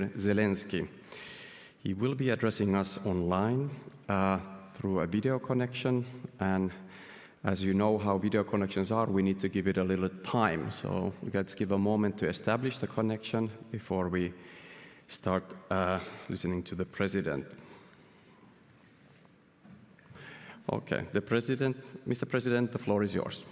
Zelenskiy. He will be addressing us online through a video connection, and as you know how video connections are, we need to give it a little time. So let's give a moment to establish the connection before we start listening to the President. Okay, Mr. President, the floor is yours.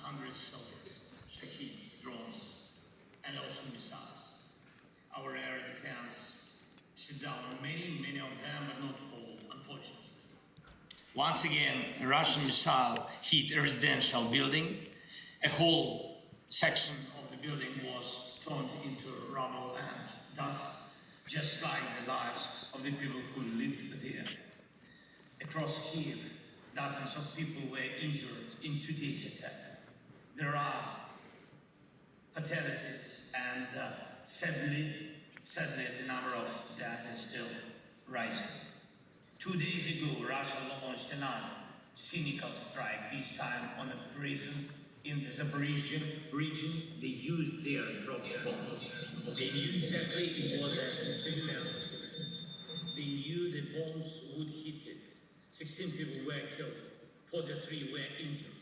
Hundreds of Shahid drones and also missiles. Our air defense shot down many of them, but not all, unfortunately. Once again, a Russian missile hit a residential building. A whole section of the building was turned into rubble and dust, just like the lives of the people who lived there. Across Kiev, dozens of people were injured in today's attack. There are fatalities, and sadly, the number of deaths is still rising. 2 days ago, Russia launched another cynical strike, this time on a prison in the Zaporizhzhia region. They used their dropped bombs. They knew exactly it was a civilian. They knew the bombs would hit it. 16 people were killed, 43 were injured.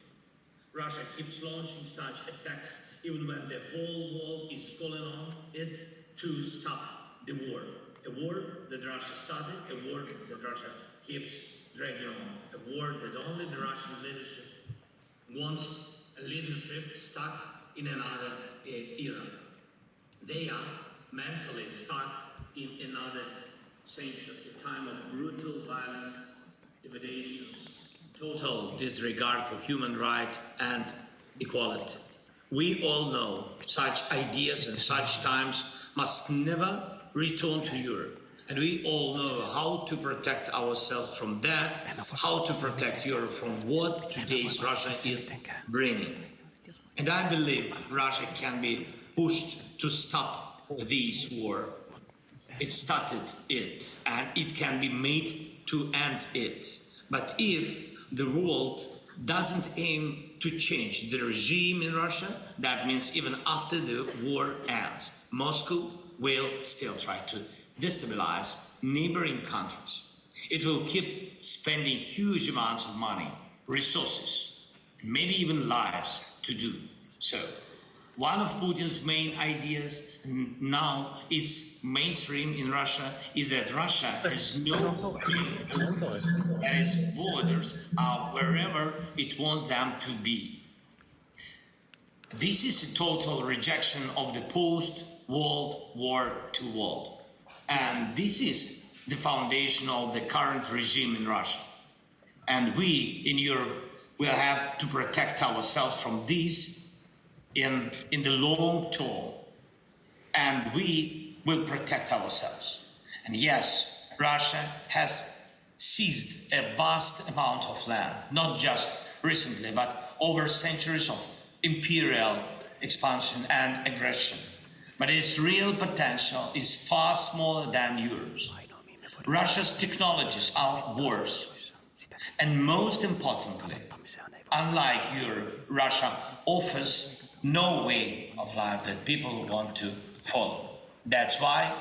Russia keeps launching such attacks even when the whole world is calling on it to stop the war. A war that Russia started, a war that Russia keeps dragging on. A war that only the Russian leadership wants a leadership stuck in another era. They are mentally stuck in another century, a time of brutal violence, depredations, total disregard for human rights and equality. We all know such ideas and such times must never return to Europe. And we all know how to protect ourselves from that, how to protect Europe from what today's Russia is bringing. And I believe Russia can be pushed to stop this war. It started it, and it can be made to end it. But if the world doesn't aim to change the regime in Russia, that means even after the war ends, Moscow will still try to destabilize neighboring countries. It will keep spending huge amounts of money, resources, maybe even lives to do so. One of Putin's main ideas, now it's mainstream in Russia, is that Russia has no borders, and its borders are wherever it wants them to be. This is a total rejection of the post-World War II world. And this is the foundation of the current regime in Russia. And we in Europe will have to protect ourselves from this in the long term, and we will protect ourselves. And yes, Russia has seized a vast amount of land, not just recently, but over centuries of imperial expansion and aggression. But its real potential is far smaller than Europe's. Russia's technologies are worse. And most importantly, unlike Europe, Russia offers no way of life that people want to follow. That's why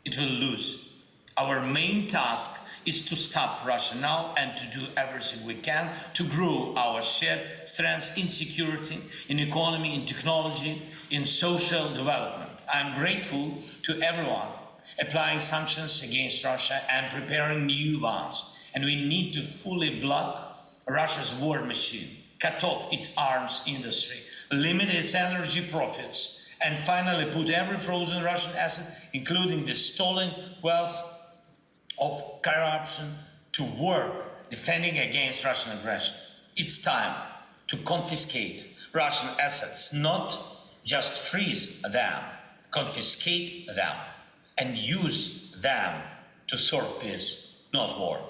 it will lose. Our main task is to stop Russia now and to do everything we can to grow our shared strengths in security, in economy, in technology, in social development. I'm grateful to everyone applying sanctions against Russia and preparing new ones. And we need to fully block Russia's war machine, cut off its arms industry, limit its energy profits, and finally put every frozen Russian asset, including the stolen wealth of corruption, to work defending against Russian aggression. It's time to confiscate Russian assets, not just freeze them. confiscate them and use them to serve peace, not war.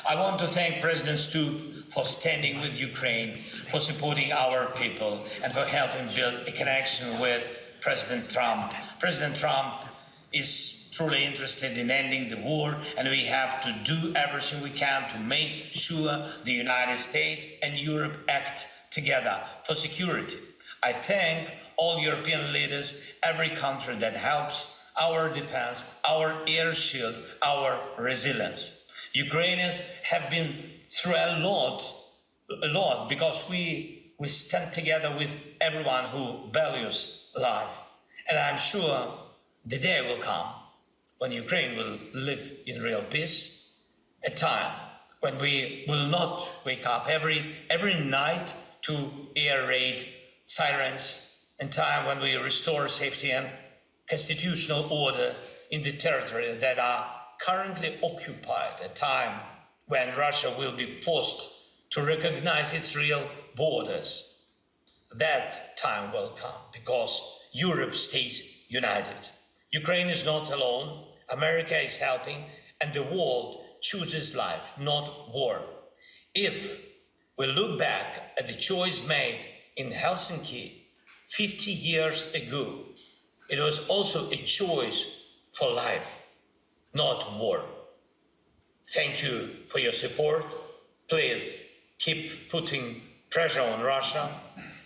I want to thank President Stubb for standing with Ukraine, for supporting our people, and for helping build a connection with President Trump. President Trump is truly interested in ending the war, and we have to do everything we can to make sure the United States and Europe act together for security. I thank all European leaders, every country that helps our defense, our air shield, our resilience. Ukrainians have been through a lot because we stand together with everyone who values life. And I'm sure the day will come when Ukraine will live in real peace, a time when we will not wake up every night to air raid sirens, a time when we restore safety and constitutional order in the territory that are currently occupied, a time when Russia will be forced to recognize its real borders. That time will come because Europe stays united. Ukraine is not alone, America is helping, and the world chooses life, not war. If we look back at the choice made in Helsinki 50 years ago, it was also a choice for life, not war. Thank you for your support. Please keep putting pressure on Russia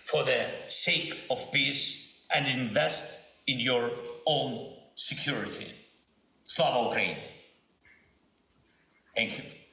for the sake of peace and invest in your own security. Slava Ukraini. Thank you.